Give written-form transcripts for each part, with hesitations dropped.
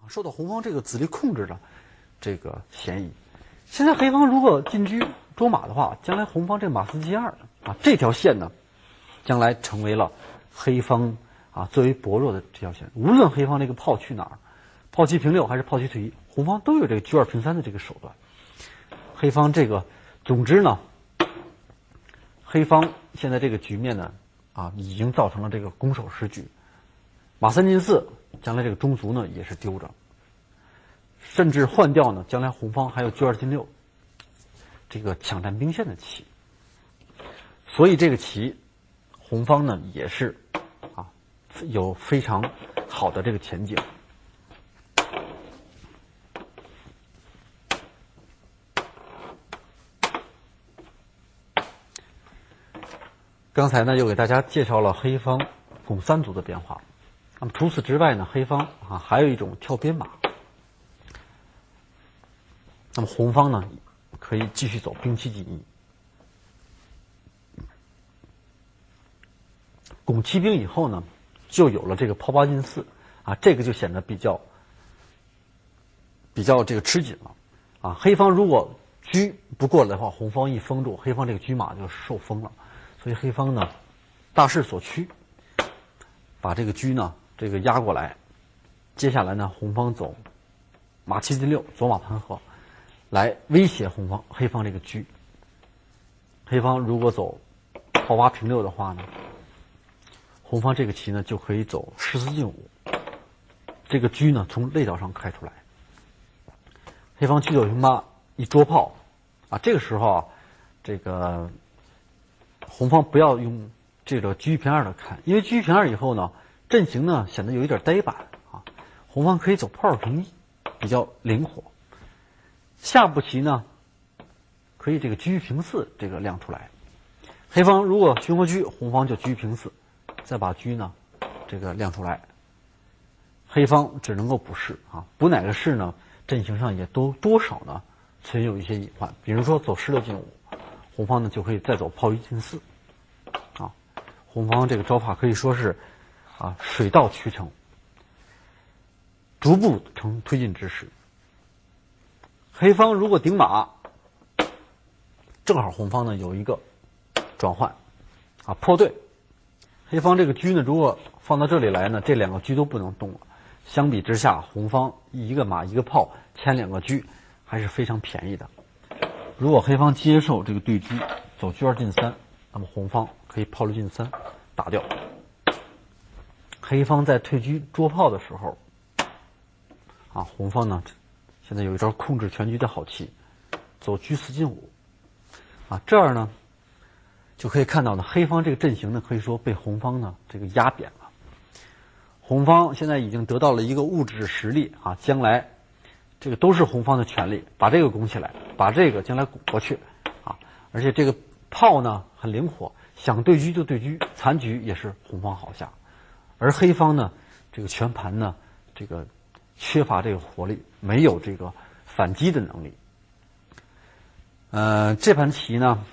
受到红方这个子力控制的这个嫌疑。现在黑方如果进车捉马的话，将来红方这个马四 G2啊这条线呢，将来成为了黑方最为薄弱的这条线。无论黑方这个炮去哪儿，炮7平6还是炮7退1，红方都有这个车2平3的这个手段。黑方这个，总之呢，黑方现在这个局面呢已经造成了这个攻守失据。马3进4，将来这个中卒呢也是丢着。甚至换掉呢，将来红方还有车2进6，这个抢占兵线的棋。所以这个棋，红方呢也是有非常好的这个前景。刚才呢又给大家介绍了黑方拱3卒的变化。那么除此之外呢，黑方还有一种跳边马。那么红方呢，可以继续走兵7进1，拱7兵以后呢，就有了这个炮8进4这个就显得比较这个吃紧了黑方如果车不过来的话，红方一封住，黑方这个车马就受封了。所以黑方呢，大势所趋，把这个车呢这个压过来。接下来呢，红方走马7进6，左马盘河，来威胁黑方这个车。黑方如果走炮8平6的话呢，红方这个棋呢就可以走士4进5，这个车呢从肋角上开出来。黑方车9平8一捉炮这个时候这个红方不要用这个车1平2的看，因为车1平2以后呢，阵型呢显得有一点呆板红方可以走炮2平1，比较灵活。下步棋呢，可以这个车1平4这个亮出来。黑方如果巡活车，红方就车1平4，再把车呢这个亮出来。黑方只能够补士补哪个士呢？阵型上也多少呢存有一些隐患。比如说走士6进5，红方呢就可以再走炮1进4红方这个招法可以说是水到渠成，逐步成推进之势。黑方如果顶马，正好红方呢有一个转换破队。黑方这个车呢如果放到这里来呢，这2个车都不能动了。相比之下，红方一个马一个炮牵2个车还是非常便宜的。如果黑方接受这个对车，走车2进3，那么红方可以炮6进3打掉。黑方在退车捉炮的时候红方呢现在有一招控制全局的好棋，走车4进5这儿呢就可以看到呢，黑方这个阵型呢可以说被红方呢这个压扁了。红方现在已经得到了一个物质实力将来这个都是红方的权利，把这个拱起来，把这个将来拱过去而且这个炮呢很灵活，想对车就对车，残局也是红方好下。而黑方呢这个全盘呢这个缺乏这个活力，没有这个反击的能力。这盘棋呢，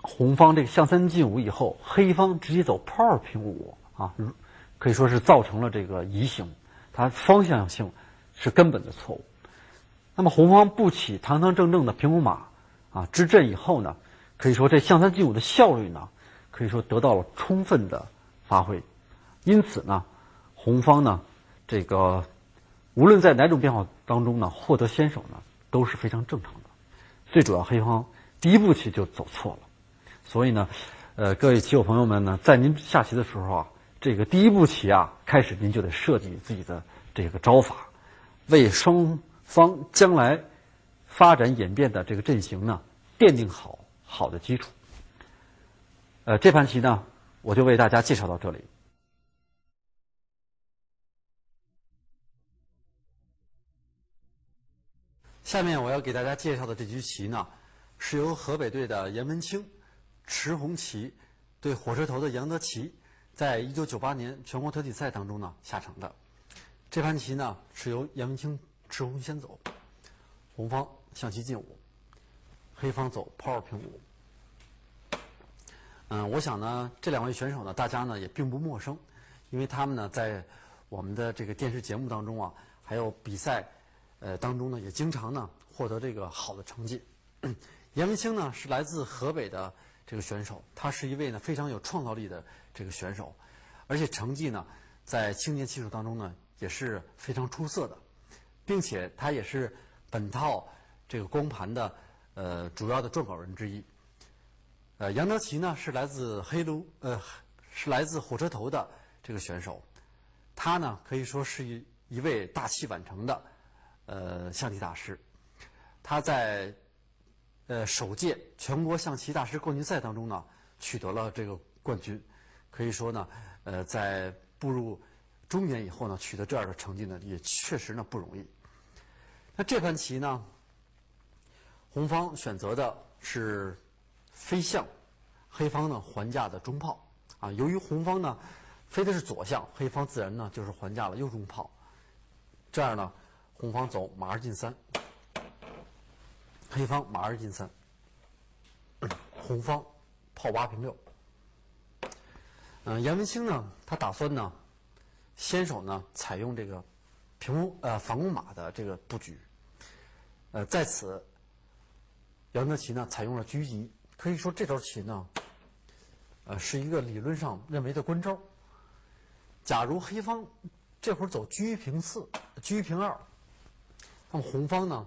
红方这个象3进5以后，黑方直接走炮2平5可以说是造成了这个移形，它方向性是根本的错误。那么红方布起堂堂正正的平五马之阵以后呢，可以说这象3进5的效率呢，可以说得到了充分的发挥。因此呢，红方呢这个无论在哪种变化当中呢，获得先手呢都是非常正常的。最主要黑方第一步棋就走错了，所以呢各位棋友朋友们呢，在您下棋的时候这个第一步棋开始您就得设计自己的这个招法，为双方将来发展演变的这个阵型呢奠定好的基础。这盘棋呢我就为大家介绍到这里。下面我要给大家介绍的这局棋呢，是由河北队的严文清、池红旗对火车头的杨德奇在1998年全国特体赛当中呢下成的。这盘棋呢是由严文清、池红先走，红方象7进5，黑方走炮2平5。我想呢这2位选手呢大家呢也并不陌生，因为他们呢在我们的这个电视节目当中还有比赛当中呢，也经常呢获得这个好的成绩。严文清呢是来自河北的这个选手，他是一位呢非常有创造力的这个选手，而且成绩呢在青年棋手当中呢也是非常出色的，并且他也是本套这个光盘的主要的撰稿人之一。杨德奇呢是来自是来自火车头的这个选手，他呢可以说是一位大器晚成的象棋大师。他在首届全国象棋大师冠军赛当中呢取得了这个冠军，可以说呢在步入中年以后呢取得这样的成绩呢也确实呢不容易。那这盘棋呢，红方选择的是飞象，黑方呢还架的中炮啊。由于红方呢飞的是左象，黑方自然呢就是还架了右中炮。这样呢，红方走马二进三，黑方马二进三，红方炮8平6。严文清呢，他打算呢先手呢采用这个反攻马的这个布局。在此，杨德奇呢采用了车击，可以说这招棋呢，是一个理论上认为的官招。假如黑方这会儿走车平4，车平2，那么红方呢，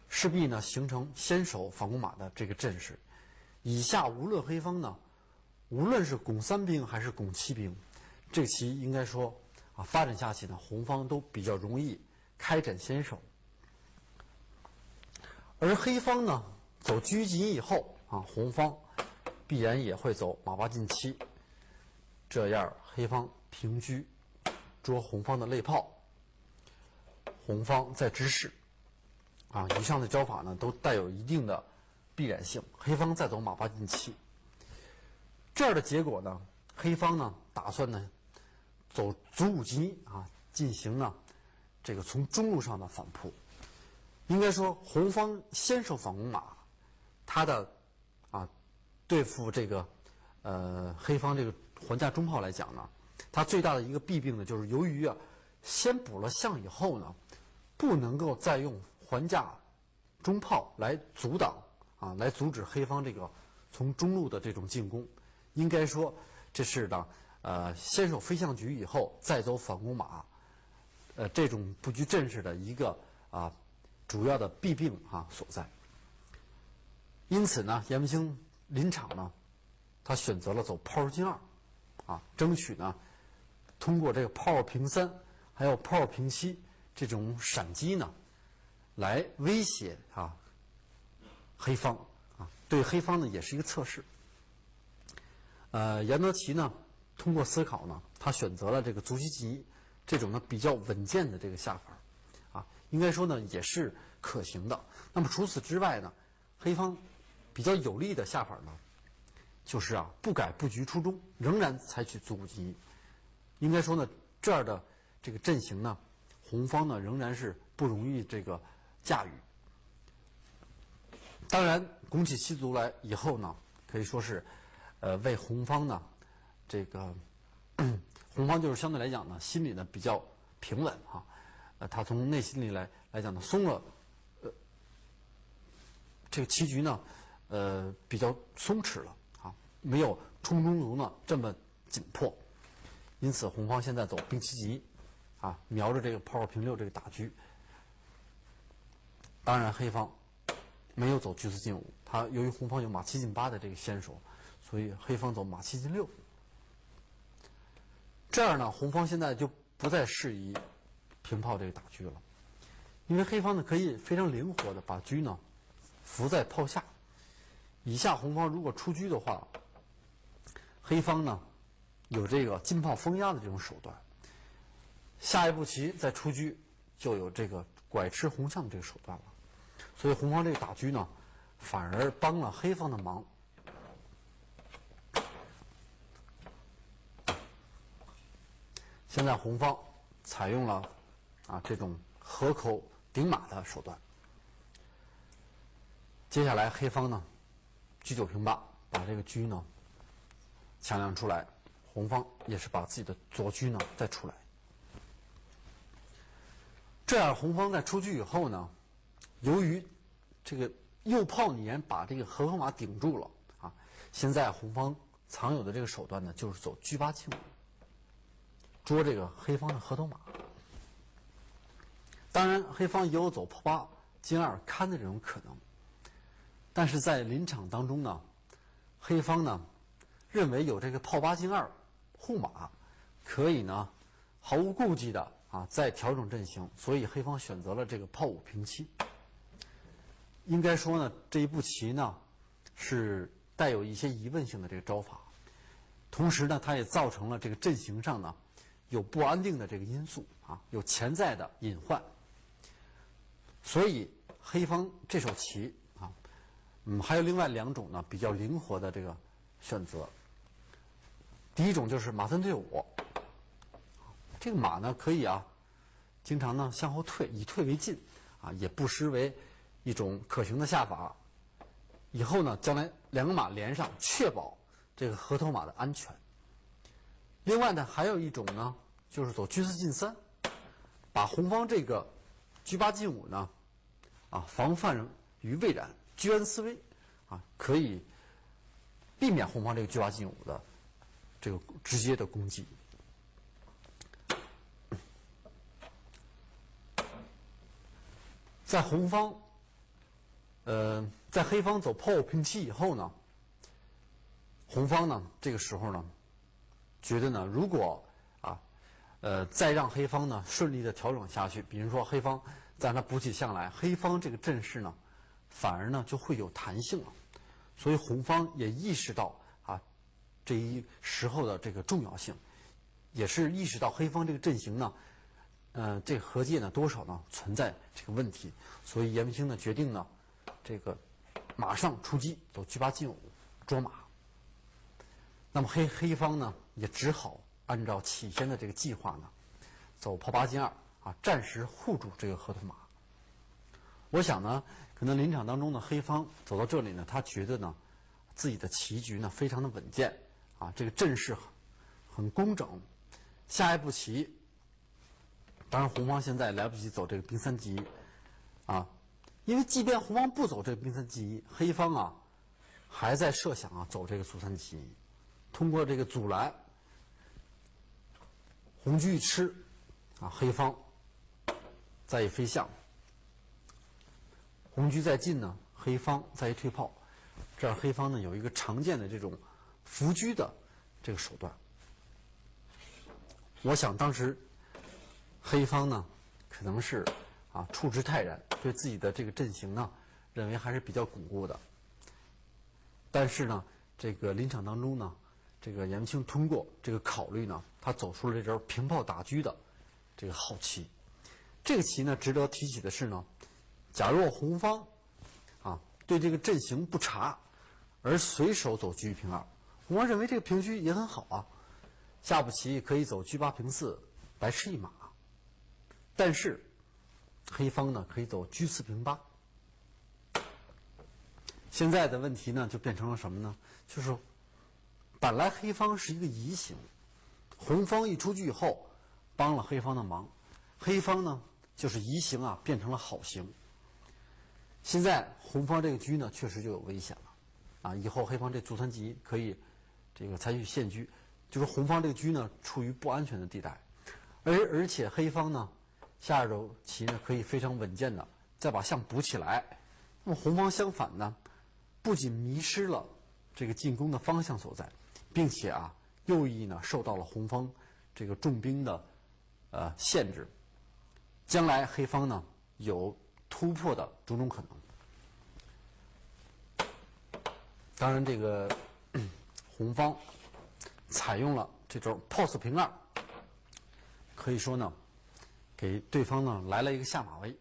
势必呢形成先手反攻马的这个阵势。以下无论黑方呢，无论是拱3兵还是拱7兵，这个棋应该说啊发展下去呢，红方都比较容易开展先手。而黑方呢走车击以后啊，红方必然也会走马8进7，这样黑方平车捉红方的肋炮，红方再支势啊。以上的招法呢都带有一定的必然性。黑方再走马8进7，这样的结果呢，黑方呢打算呢走卒5击啊，进行呢这个从中路上的反扑。应该说，红方先手反攻马，他的对付这个黑方这个还架中炮来讲呢，它最大的一个弊病呢，就是由于先补了象以后呢，不能够再用还架中炮来阻挡来阻止黑方这个从中路的这种进攻。应该说，这是呢先手飞象局以后再走反攻马，这种布局阵势的一个主要的弊病所在。因此呢，严文清临场呢，他选择了走炮进2，争取呢通过这个炮平3，还有炮平7这种闪击呢，来威胁黑方对黑方呢也是一个测试。杨德奇呢通过思考呢，他选择了这个卒7进1这种呢比较稳健的这个下法。应该说呢也是可行的。那么除此之外呢，黑方比较有利的下法呢，就是不改布局出中，仍然采取卒5进1。应该说呢，这样的这个阵型呢，红方呢仍然是不容易这个驾驭。当然，拱起7卒来以后呢，可以说是为红方呢这个红方就是相对来讲呢，心里呢比较平稳他从内心里来讲呢，松了，这个棋局呢，比较松弛了没有冲中卒呢这么紧迫。因此，红方现在走兵7进1瞄着这个炮平6这个大车。当然，黑方没有走车4进5，他由于红方有马7进8的这个先手，所以黑方走马7进6。这样呢，红方现在就不再适宜平炮这个大车了，因为黑方呢可以非常灵活的把车呢伏在炮下。以下红方如果出车的话，黑方呢有这个进炮封压的这种手段，下一步棋再出车就有这个拐吃红象的这个手段了。所以红方这个打车呢反而帮了黑方的忙。现在红方采用了这种河口顶马的手段。接下来黑方呢车9平8，把这个车呢抢亮出来，红方也是把自己的左车呢再出来。这样红方在出车以后呢，由于这个右炮捻把这个河头马顶住了啊，现在红方常有的这个手段呢，就是走车8进5，捉这个黑方的河头马。当然，黑方也有走炮8进2看的这种可能，但是在临场当中呢，黑方呢认为有这个炮8进2护马，可以呢毫无顾忌的再调整阵型，所以黑方选择了这个炮5平七。应该说呢，这一步棋呢是带有一些疑问性的这个招法，同时呢，它也造成了这个阵型上呢有不安定的这个因素有潜在的隐患。所以黑方这手棋还有另外2种呢比较灵活的这个选择。第一种就是马3对5，这个马呢可以经常呢向后退，以退为进也不失为一种可行的下法。以后呢，将来2个马连上，确保这个河头马的安全。另外呢，还有一种呢，就是走车4进3，把红方这个车8进5呢，防范于未然，居安思危可以避免红方这个车8进5的这个直接的攻击。在红方，在黑方走炮5平七以后呢，红方呢这个时候呢，觉得呢，如果再让黑方呢顺利的调整下去，比如说黑方再让他补起象来，黑方这个阵势呢，反而呢就会有弹性了。所以红方也意识到这一时候的这个重要性，也是意识到黑方这个阵型呢，这个河界呢多少呢存在这个问题，所以颜文兴呢决定呢，这个马上出击，走车8进5捉马。那么黑方呢也只好按照起先的这个计划呢，走炮8进2暂时护住这个河头马。我想呢，可能临场当中呢，黑方走到这里呢，他觉得呢，自己的棋局呢非常的稳健这个阵势很工整。下一步棋，当然红方现在来不及走这个兵3进1因为即便红方不走这个兵3进1，黑方还在设想走这个卒3进1，通过这个阻拦，红车一吃黑方再一飞象，红车再进呢，黑方再一退炮，这样黑方呢有一个常见的这种伏车的这个手段。我想当时黑方呢可能是处之泰然，对自己的这个阵型呢认为还是比较巩固的。但是呢，这个临场当中呢，这个颜文兴通过这个考虑呢，他走出了这招平炮打车的这个好棋。这个棋呢，值得提起的是呢，假若红方对这个阵型不察，而随手走车1平2，红方认为这个平车也很好下步棋可以走车8平4，白吃一马。但是黑方呢可以走车4平8。现在的问题呢就变成了什么呢？就是本来黑方是一个疑形，红方一出车以后帮了黑方的忙，黑方呢就是疑形变成了好形。现在红方这个车呢确实就有危险了以后黑方这卒3进1可以这个采取陷车，就是红方这个车呢处于不安全的地带，而且黑方呢下一手棋呢可以非常稳健的再把象补起来。那么红方相反呢，不仅迷失了这个进攻的方向所在，并且右翼呢受到了红方这个重兵的限制，将来黑方呢有突破的种种可能。当然这个红方采用了这招炮4平2，可以说呢给对方呢来了一个下马威。